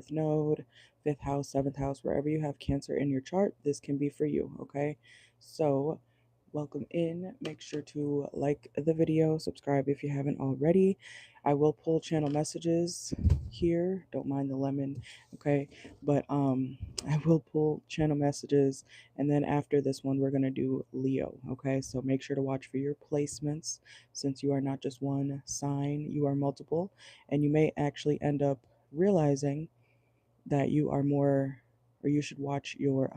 4th node, 5th house, 7th house, wherever you have Cancer in your chart, this can be for you, okay? So, welcome in. Make sure to like the video, subscribe if you haven't already. I will pull channel messages here. Don't mind the lemon, okay? But I will pull channel messages, and then after this one we're going to do Leo, okay? So make sure to watch for your placements, since you are not just one sign, you are multiple, and you may actually end up realizing that you are more, or you should watch your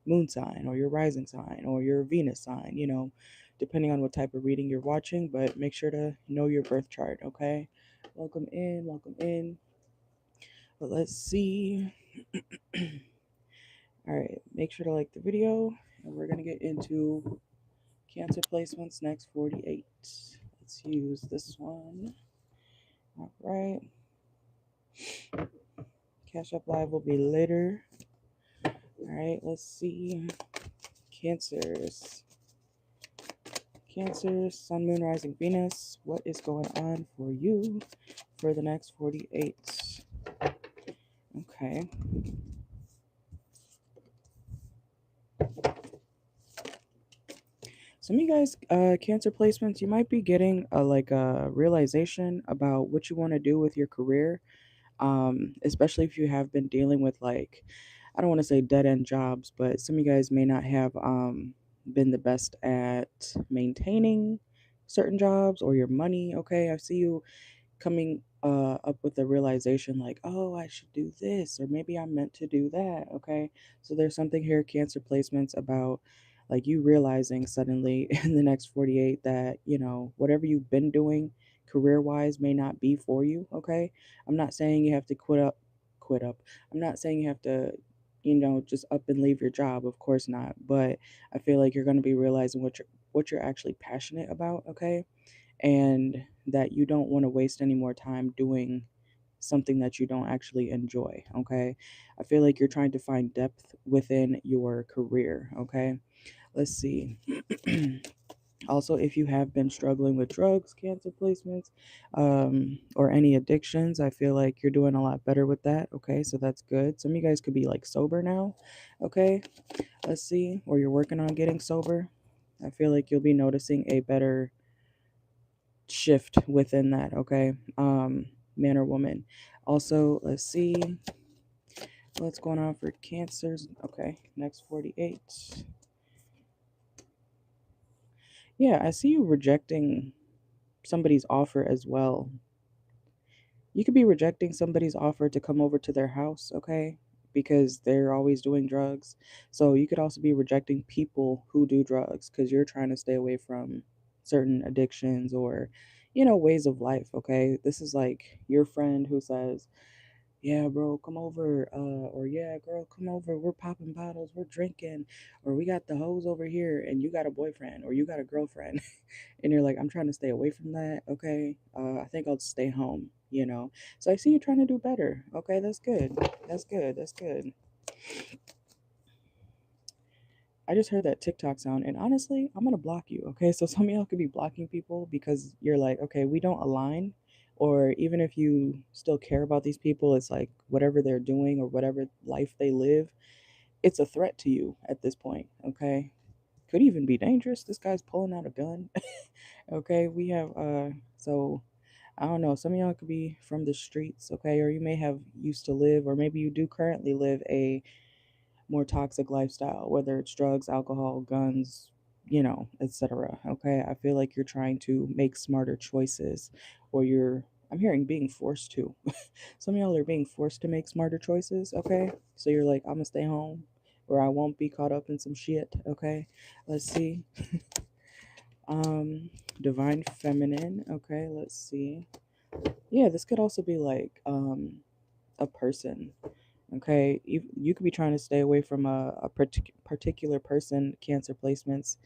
moon sign or your rising sign or your Venus sign, depending on what type of reading you're watching, but make sure to know your birth chart, okay? Welcome in, welcome in. But let's see. All right, make sure to like the video, and we're going to get into Cancer placements next 48. Let's use this one. All right. Cash Up Live will be later. All right, let's see. Cancers. Cancer, Sun, Moon, Rising, Venus. What is going on for you for the next 48? Okay. Some of you guys, Cancer placements, you might be getting a realization about what you want to do with your career. Especially if you have been dealing with, like, I don't want to say dead end jobs, but some of you guys may not have been the best at maintaining certain jobs or your money. Okay, I see you coming up with a realization like, oh, I should do this, or maybe I'm meant to do that. Okay, so there's something here, Cancer placements, about like you realizing suddenly in the next 48 that, whatever you've been doing career wise may not be for you. Okay, I'm not saying you have to quit up. I'm not saying you have to, just up and leave your job. Of course not. But I feel like you're going to be realizing what you're actually passionate about, okay? And that you don't want to waste any more time doing something that you don't actually enjoy, okay? I feel like you're trying to find depth within your career, okay? Let's see. Also, if you have been struggling with drugs, Cancer placements, or any addictions, I feel like you're doing a lot better with that. Okay, so that's good. Some of you guys could be like sober now. Okay, let's see. Or you're working on getting sober. I feel like you'll be noticing a better shift within that. Okay, man or woman. Also, let's see what's going on for Cancers. Okay, next 48. Yeah, I see you rejecting somebody's offer as well. You could be rejecting somebody's offer to come over to their house, okay? Because they're always doing drugs. So you could also be rejecting people who do drugs because you're trying to stay away from certain addictions or, ways of life, okay? This is like your friend who says, yeah, bro, come over. Or yeah, girl, come over. We're popping bottles, we're drinking, or we got the hose over here, and you got a boyfriend or you got a girlfriend, and you're like, I'm trying to stay away from that. Okay, I think I'll stay home. So I see you trying to do better. Okay, that's good. That's good. That's good. I just heard that TikTok sound, and honestly, I'm gonna block you. Okay, so some of y'all could be blocking people because you're like, okay, we don't align, or even if you still care about these people, it's like whatever they're doing or whatever life they live, it's a threat to you at this point. Okay, could even be dangerous. This guy's pulling out a gun. Okay, we have so I don't know. Some of y'all could be from the streets, okay, or you may have used to live, or maybe you do currently live a more toxic lifestyle, whether it's drugs, alcohol, guns, etc. Okay, I feel like you're trying to make smarter choices, or I'm hearing being forced to. Some of y'all are being forced to make smarter choices, okay? So you're like, I'm gonna stay home, or I won't be caught up in some shit, okay? Let's see. Divine Feminine, okay, let's see. Yeah, this could also be like a person. Okay, you could be trying to stay away from a particular person, Cancer placements,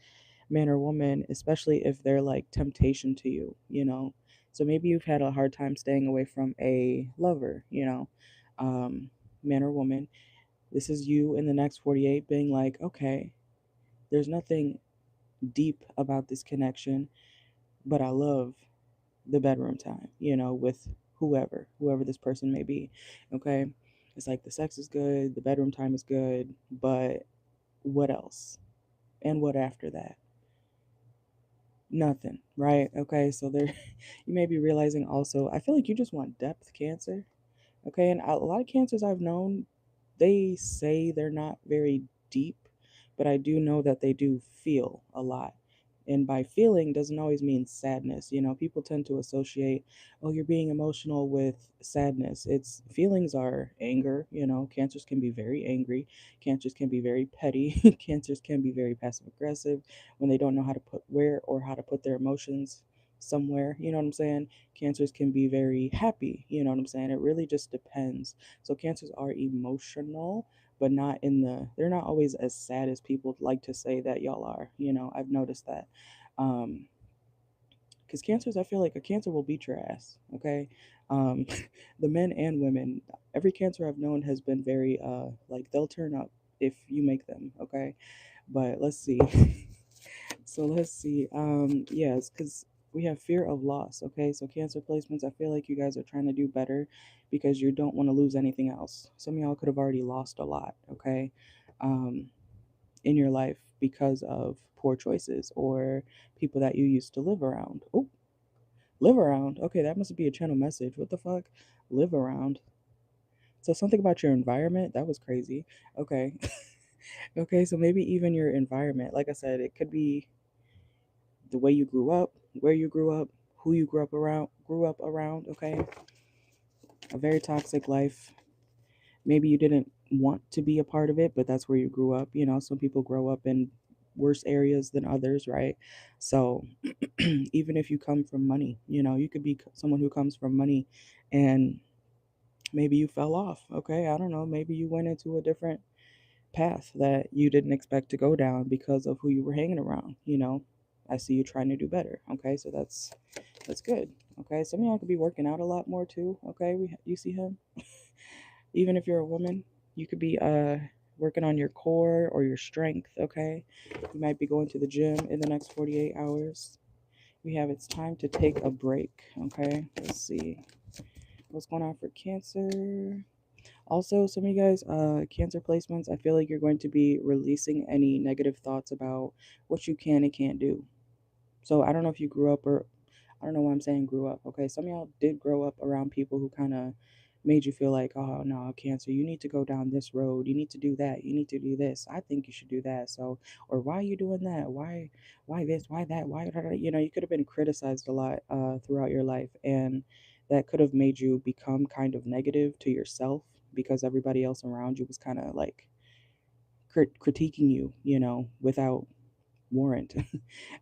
man or woman, especially if they're like temptation to you. So maybe you've had a hard time staying away from a lover, um, man or woman. This is you in the next 48 being like, okay, there's nothing deep about this connection, but I love the bedroom time, with whoever this person may be. Okay. It's like the sex is good, the bedroom time is good, but what else? And what after that? Nothing, right? Okay, so there, you may be realizing also, I feel like you just want depth, Cancer. Okay, and a lot of cancers I've known, they say they're not very deep, but I do know that they do feel a lot. And by feeling doesn't always mean sadness. You know, people tend to associate, oh, you're being emotional with sadness. It's feelings are anger. You know, cancers can be very angry. Cancers can be very petty. Cancers can be very passive aggressive when they don't know how to put where or how to put their emotions somewhere. You know what I'm saying? Cancers can be very happy. You know what I'm saying? It really just depends. So cancers are emotional, but not in they're not always as sad as people like to say that y'all are. You know, I've noticed that. Um, because cancers, I feel like a cancer will beat your ass. Okay, um, the men and women, every cancer I've known has been very like they'll turn up if you make them. Okay, but let's see. So let's see. Yes, because we have fear of loss. Okay, so cancer placements, I feel like you guys are trying to do better because you don't want to lose anything else. Some of y'all could have already lost a lot. Okay, um, in your life because of poor choices or people that you used to live around. Oh, live around. Okay, that must be a channel message. What the fuck? Live around. So something about your environment, that was crazy. Okay. Okay, so maybe even your environment. Like I said, it could be the way you grew up, where you grew up, who you grew up around, okay? A very toxic life. Maybe you didn't want to be a part of it, but that's where you grew up. You know, some people grow up in worse areas than others, right? So even if you come from money, you know, you could be someone who comes from money and maybe you fell off, okay? I don't know, maybe you went into a different path that you didn't expect to go down because of who you were hanging around, you know. I see you trying to do better. Okay, so that's good. Okay, some of y'all could be working out a lot more too. Okay, you see him. Even if you're a woman, you could be working on your core or your strength. Okay, you might be going to the gym in the next 48 hours. We have it's time to take a break. Okay, let's see what's going on for Cancer. Also, some of you guys, cancer placements, I feel like you're going to be releasing any negative thoughts about what you can and can't do. So I don't know if you grew up or I don't know why I'm saying grew up. Okay, some of y'all did grow up around people who kind of made you feel like, oh no, cancer, you need to go down this road. You need to do that. You need to do this. I think you should do that. So, or why are you doing that? Why this? Why that? Why da, da, da? You know, you could have been criticized a lot throughout your life, and that could have made you become kind of negative to yourself because everybody else around you was kind of like critiquing you, you know, without warrant.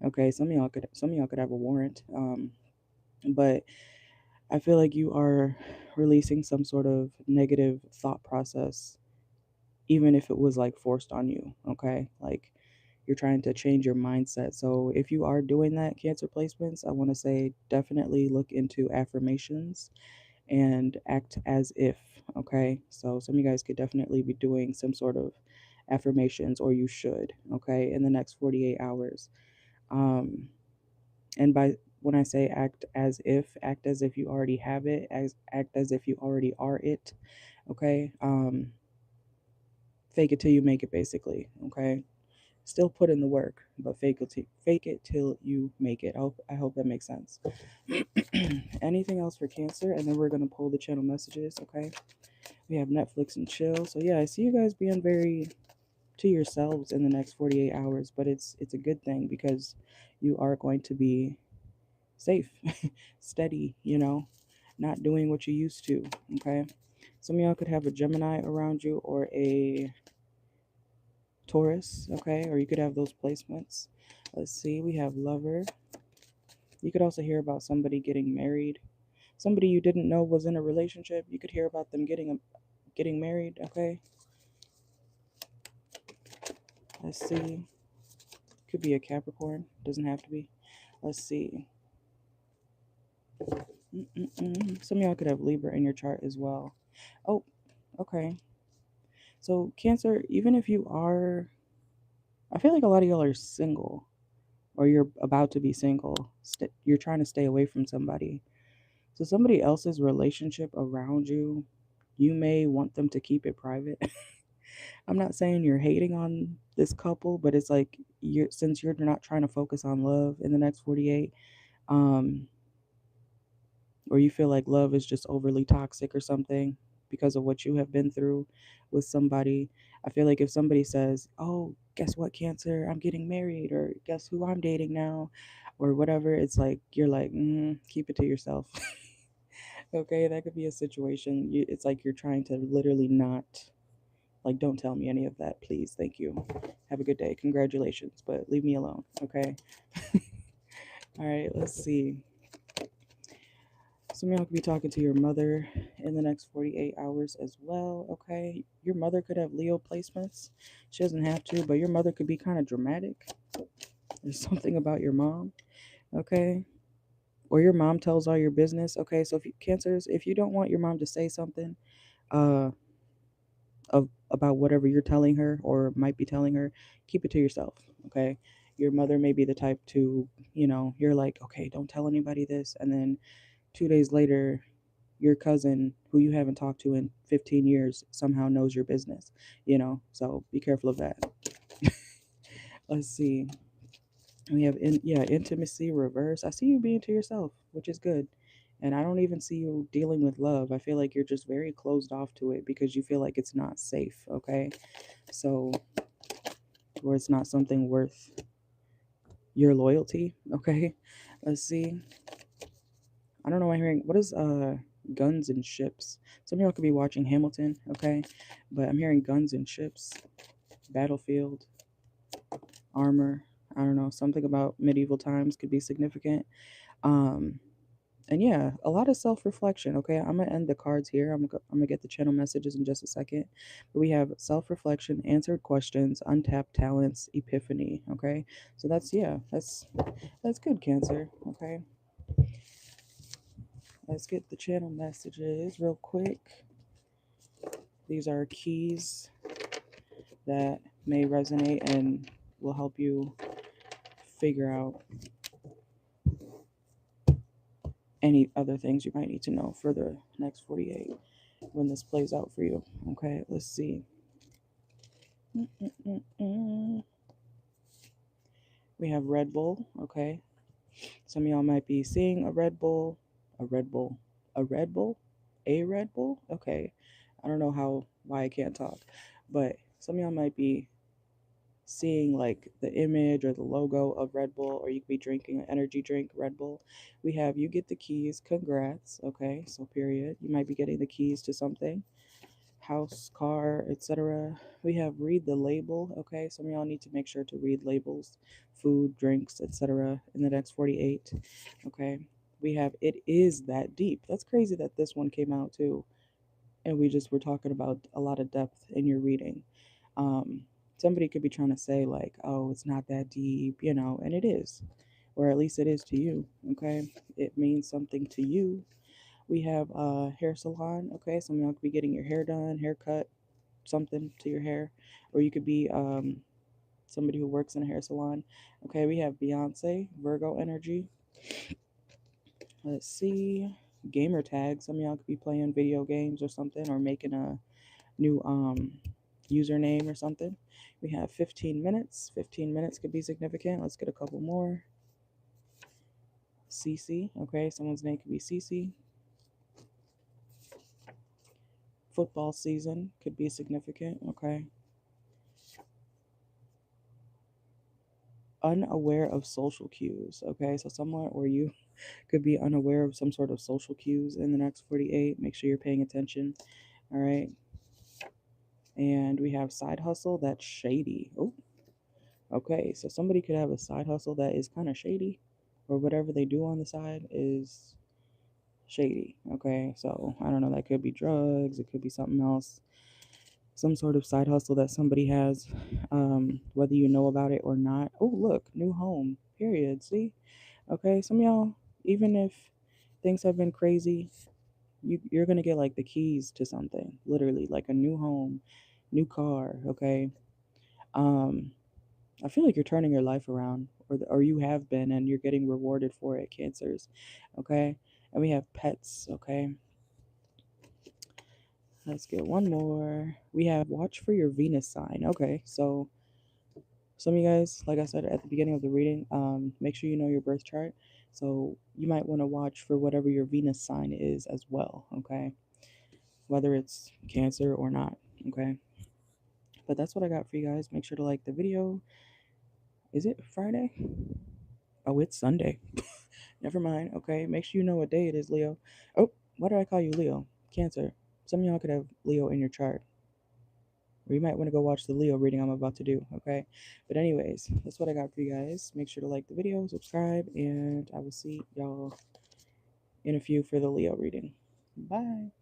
Okay, some of y'all could have a warrant, but I feel like you are releasing some sort of negative thought process, even if it was like forced on you. Okay, like you're trying to change your mindset. So if you are doing that, cancer placements, I want to say definitely look into affirmations and act as if. Okay, so some of you guys could definitely be doing some sort of affirmations, or you should. Okay, in the next 48 hours. Um, and by when I say act as if you already have it, as act as if you already are it. Okay. Fake it till you make it, basically. Okay. Still put in the work, but fake it till you make it. I hope that makes sense. Anything else for Cancer, and then we're gonna pull the channel messages. Okay. We have Netflix and chill. So yeah, I see you guys being very to yourselves in the next 48 hours, but it's a good thing because you are going to be safe, steady, you know, not doing what you used to. Okay. Some of y'all could have a Gemini around you or a Taurus. Okay. Or you could have those placements. Let's see. We have Lover. You could also hear about somebody getting married. Somebody you didn't know was in a relationship. You could hear about them getting married. Okay. Let's see. Could be a Capricorn. Doesn't have to be. Let's see. Some of y'all could have Libra in your chart as well. Oh, okay. So, Cancer, even if you are, I feel like a lot of y'all are single or you're about to be single. You're trying to stay away from somebody. So somebody else's relationship around you, you may want them to keep it private. I'm not saying you're hating on this couple, but it's like you're since you're not trying to focus on love in the next 48, um, or you feel like love is just overly toxic or something because of what you have been through with somebody. I feel like if somebody says, "Oh, guess what, Cancer? I'm getting married," or "Guess who I'm dating now," or whatever, it's like you're like, keep it to yourself. Okay, that could be a situation. It's like you're trying to literally not, like, don't tell me any of that, please. Thank you. Have a good day. Congratulations, but leave me alone. Okay. All right, let's see. Some of y'all could be talking to your mother in the next 48 hours as well. Okay. Your mother could have Leo placements. She doesn't have to, but your mother could be kind of dramatic. There's something about your mom. Okay. Or your mom tells all your business. Okay. So if you, Cancers, if you don't want your mom to say something, uh, about whatever you're telling her or might be telling her, keep it to yourself. Okay. Your mother may be the type to, you're like, okay, don't tell anybody this. And then 2 days later, your cousin who you haven't talked to in 15 years somehow knows your business, so be careful of that. Let's see. We have intimacy reverse. I see you being to yourself, which is good. And I don't even see you dealing with love. I feel like you're just very closed off to it because you feel like it's not safe. Okay. So, or it's not something worth your loyalty. Okay. Let's see. I don't know. I'm hearing, what is guns and ships? Some of y'all could be watching Hamilton, okay? But I'm hearing guns and ships, battlefield, armor. I don't know. Something about medieval times could be significant. Um, and yeah, a lot of self-reflection. Okay, I'm gonna end the cards here. I'm gonna get the channel messages in just a second. But we have self-reflection, answered questions, untapped talents, epiphany. Okay, so that's good, Cancer. Okay, let's get the channel messages real quick. These are keys that may resonate and will help you figure out any other things you might need to know for the next 48 when this plays out for you. Okay, let's see. We have Red Bull. Okay, some of y'all might be seeing a Red Bull, a Red Bull, a Red Bull, a Red Bull. Okay, I don't know why I can't talk, but some of y'all might be seeing like the image or the logo of Red Bull, or you could be drinking an energy drink, Red Bull. We have you get the keys, congrats. Okay, so period. You might be getting the keys to something, house, car, etc. We have read the label. Okay, some of y'all need to make sure to read labels, food, drinks, etc. in the next 48. Okay, we have it is that deep. That's crazy that this one came out too, and we just were talking about a lot of depth in your reading. Um, Somebody could be trying to say, like, oh, it's not that deep, and it is, or at least it is to you. Okay, it means something to you. We have hair salon. Okay, some of y'all could be getting your hair done, haircut, something to your hair, or you could be somebody who works in a hair salon. Okay, we have Beyonce, Virgo energy. Let's see. Gamer tag. Some of y'all could be playing video games or something, or making a new username or something. We have 15 minutes. 15 minutes could be significant. Let's get a couple more. CC. Okay, someone's name could be CC. Football season could be significant. Okay. Unaware of social cues. Okay, so somewhere where you could be unaware of some sort of social cues in the next 48. Make sure you're paying attention. All right. And we have side hustle that's shady. Oh, okay. So somebody could have a side hustle that is kind of shady, or whatever they do on the side is shady. Okay. So I don't know. That could be drugs. It could be something else. Some sort of side hustle that somebody has, whether you know about it or not. Oh, look, new home. Period. See? Okay. Some of y'all, even if things have been crazy, you're gonna get like the keys to something, literally, like a new home, new car. Okay. um I feel like you're turning your life around, or you have been, and you're getting rewarded for it, Cancers. Okay, And we have pets, okay? Let's get one more. We have watch for your Venus sign. Okay, so some of you guys, like I said at the beginning of the reading, make sure you know your birth chart. So you might want to watch for whatever your Venus sign is as well, okay? Whether it's Cancer or not, okay? But that's what I got for you guys. Make sure to like the video. Is it Friday? Oh, it's Sunday. Never mind. Okay, make sure you know what day it is, Leo. Oh, why did I call you Leo? Cancer. Some of y'all could have Leo in your chart. Or you might want to go watch the Leo reading I'm about to do, okay? But anyways, that's what I got for you guys. Make sure to like the video, subscribe, and I will see y'all in a few for the Leo reading. Bye.